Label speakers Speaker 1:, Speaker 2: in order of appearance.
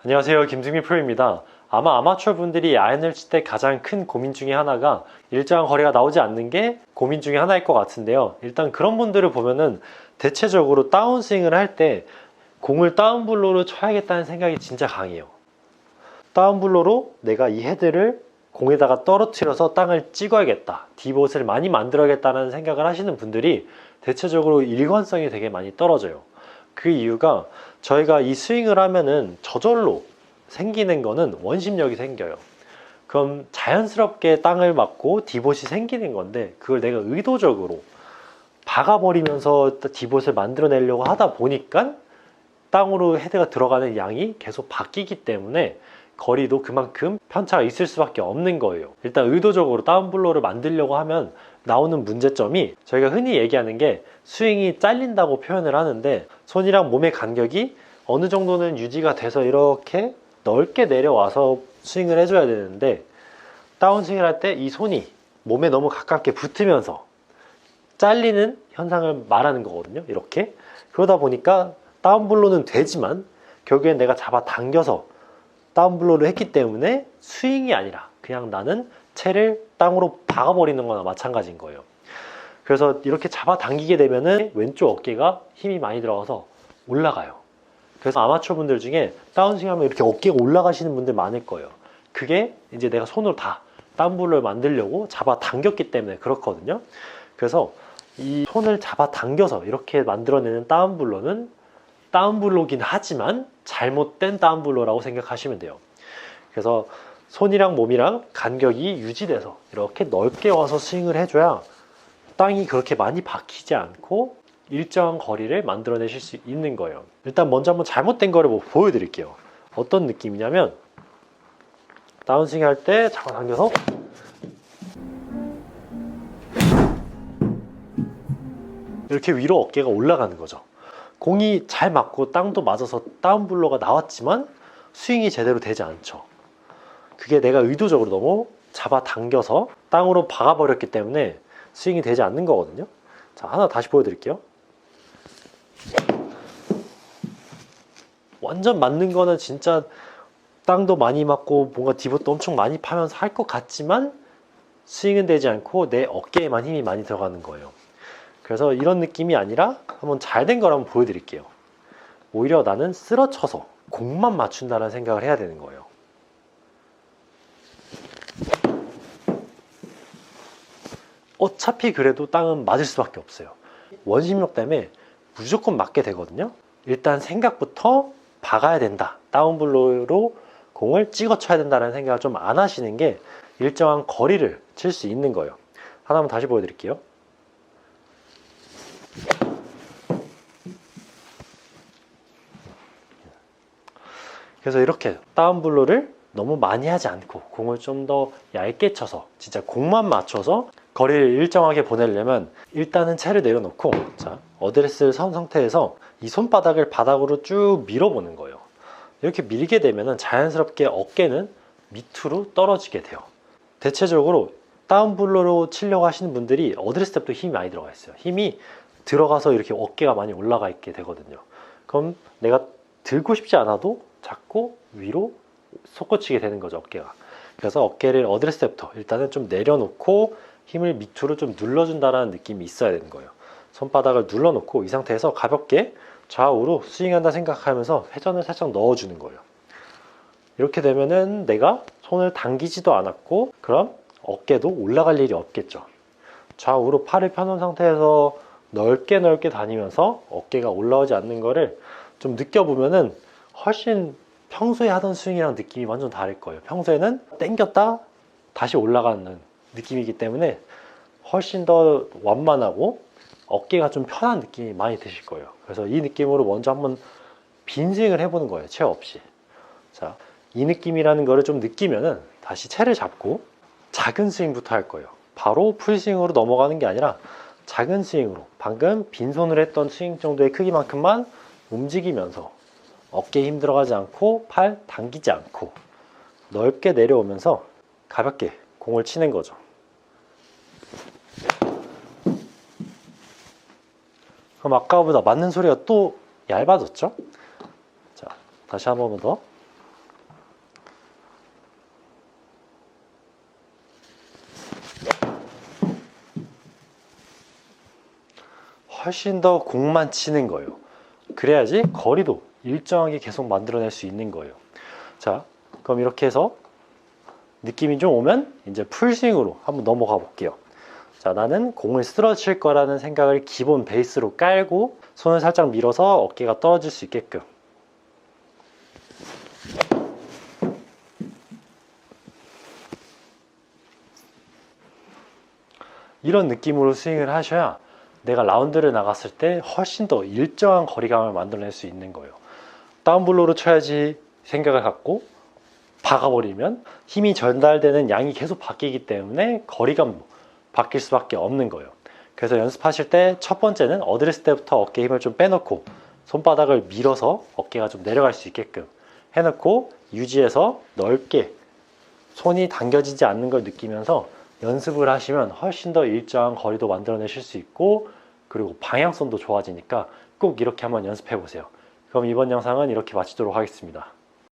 Speaker 1: 안녕하세요, 김승민 프로입니다. 아마 아마추어 분들이 아이언을 칠 때 가장 큰 고민 중에 하나가 일정한 거리가 나오지 않는 게 고민 중에 하나일 것 같은데요. 일단 그런 분들을 보면은 대체적으로 다운스윙을 할 때 공을 다운블로로 쳐야겠다는 생각이 진짜 강해요. 다운블로로 내가 이 헤드를 공에다가 떨어뜨려서 땅을 찍어야겠다, 디봇을 많이 만들어야겠다는 생각을 하시는 분들이 대체적으로 일관성이 되게 많이 떨어져요. 그 이유가 저희가 이 스윙을 하면은 저절로 생기는 거는 원심력이 생겨요. 그럼 자연스럽게 땅을 맞고 디봇이 생기는 건데, 그걸 내가 의도적으로 박아버리면서 디봇을 만들어내려고 하다 보니까 땅으로 헤드가 들어가는 양이 계속 바뀌기 때문에 거리도 그만큼 편차가 있을 수밖에 없는 거예요. 일단 의도적으로 다운블로를 만들려고 하면 나오는 문제점이, 저희가 흔히 얘기하는 게 스윙이 잘린다고 표현을 하는데, 손이랑 몸의 간격이 어느 정도는 유지가 돼서 이렇게 넓게 내려와서 스윙을 해줘야 되는데, 다운스윙을 할 때 이 손이 몸에 너무 가깝게 붙으면서 잘리는 현상을 말하는 거거든요. 이렇게. 그러다 보니까 다운블로는 되지만 결국엔 내가 잡아 당겨서 다운블로를 했기 때문에 스윙이 아니라 그냥 나는 채를 땅으로 박아버리는 거나 마찬가지인 거예요. 그래서 이렇게 잡아 당기게 되면은 왼쪽 어깨가 힘이 많이 들어가서 올라가요. 그래서 아마추어 분들 중에 다운스윙 하면 이렇게 어깨가 올라가시는 분들 많을 거예요. 그게 이제 내가 손으로 다 다운블로를 만들려고 잡아 당겼기 때문에 그렇거든요. 그래서 이 손을 잡아 당겨서 이렇게 만들어내는 다운블로는 다운블로긴 하지만 잘못된 다운블로라고 생각하시면 돼요. 그래서 손이랑 몸이랑 간격이 유지돼서 이렇게 넓게 와서 스윙을 해줘야 땅이 그렇게 많이 박히지 않고 일정한 거리를 만들어내실 수 있는 거예요. 일단 먼저 한번 잘못된 거를 보여드릴게요. 어떤 느낌이냐면, 다운스윙 할 때 잡아 당겨서 이렇게 위로 어깨가 올라가는 거죠. 공이 잘 맞고 땅도 맞아서 다운블로가 나왔지만 스윙이 제대로 되지 않죠. 그게 내가 의도적으로 너무 잡아 당겨서 땅으로 박아버렸기 때문에 스윙이 되지 않는 거거든요. 자, 하나 다시 보여드릴게요. 완전 맞는 거는 진짜 땅도 많이 맞고 뭔가 디봇도 엄청 많이 파면서 할 것 같지만 스윙은 되지 않고 내 어깨에만 힘이 많이 들어가는 거예요. 그래서 이런 느낌이 아니라 한번 잘 된 걸 한번 보여드릴게요. 오히려 나는 쓰러쳐서 공만 맞춘다는 생각을 해야 되는 거예요. 어차피 그래도 땅은 맞을 수밖에 없어요. 원심력 때문에 무조건 맞게 되거든요. 일단 생각부터 박아야 된다, 다운블로로 공을 찍어 쳐야 된다는 생각을 좀 안 하시는 게 일정한 거리를 칠 수 있는 거예요. 하나만 다시 보여드릴게요. 그래서 이렇게 다운블로를 너무 많이 하지 않고 공을 좀 더 얇게 쳐서 진짜 공만 맞춰서 거리를 일정하게 보내려면, 일단은 채를 내려놓고, 자, 어드레스를 선 상태에서 이 손바닥을 바닥으로 쭉 밀어보는 거예요. 이렇게 밀게 되면 자연스럽게 어깨는 밑으로 떨어지게 돼요. 대체적으로 다운블로로 치려고 하시는 분들이 어드레스 때부터 힘이 많이 들어가 있어요. 힘이 들어가서 이렇게 어깨가 많이 올라가 있게 되거든요. 그럼 내가 들고 싶지 않아도 자꾸 위로 솟구치게 되는 거죠, 어깨가. 그래서 어깨를 어드레스 때부터 일단은 좀 내려놓고 힘을 밑으로 좀 눌러준다는 느낌이 있어야 되는 거예요. 손바닥을 눌러놓고 이 상태에서 가볍게 좌우로 스윙한다 생각하면서 회전을 살짝 넣어주는 거예요. 이렇게 되면은 내가 손을 당기지도 않았고, 그럼 어깨도 올라갈 일이 없겠죠. 좌우로 팔을 펴놓은 상태에서 넓게 다니면서 어깨가 올라오지 않는 거를 좀 느껴보면은 훨씬 평소에 하던 스윙이랑 느낌이 완전 다를 거예요. 평소에는 당겼다 다시 올라가는 느낌이기 때문에 훨씬 더 완만하고 어깨가 좀 편한 느낌이 많이 드실 거예요. 그래서 이 느낌으로 먼저 한번 빈 스윙을 해보는 거예요, 채 없이. 자, 이 느낌이라는 거를 좀 느끼면은 다시 채를 잡고 작은 스윙부터 할 거예요. 바로 풀스윙으로 넘어가는 게 아니라 작은 스윙으로, 방금 빈손으로 했던 스윙 정도의 크기만큼만 움직이면서 어깨에 힘 들어가지 않고 팔 당기지 않고 넓게 내려오면서 가볍게 공을 치는 거죠. 그럼 아까보다 맞는 소리가 또 얇아졌죠? 자, 다시 한 번 더. 훨씬 더 공만 치는 거예요. 그래야지 거리도 일정하게 계속 만들어낼 수 있는 거예요. 자, 그럼 이렇게 해서 느낌이 좀 오면 이제 풀스윙으로 한번 넘어가 볼게요. 자, 나는 공을 쓰러칠 거라는 생각을 기본 베이스로 깔고 손을 살짝 밀어서 어깨가 떨어질 수 있게끔. 이런 느낌으로 스윙을 하셔야 내가 라운드를 나갔을 때 훨씬 더 일정한 거리감을 만들어낼 수 있는 거예요. 다운블로우로 쳐야지 생각을 갖고 박아버리면 힘이 전달되는 양이 계속 바뀌기 때문에 거리감도 바뀔 수밖에 없는 거예요. 그래서 연습하실 때 첫 번째는 어드레스 때부터 어깨 힘을 좀 빼놓고 손바닥을 밀어서 어깨가 좀 내려갈 수 있게끔 해놓고 유지해서 넓게 손이 당겨지지 않는 걸 느끼면서 연습을 하시면 훨씬 더 일정한 거리도 만들어내실 수 있고, 그리고 방향성도 좋아지니까 꼭 이렇게 한번 연습해 보세요. 그럼 이번 영상은 이렇게 마치도록 하겠습니다.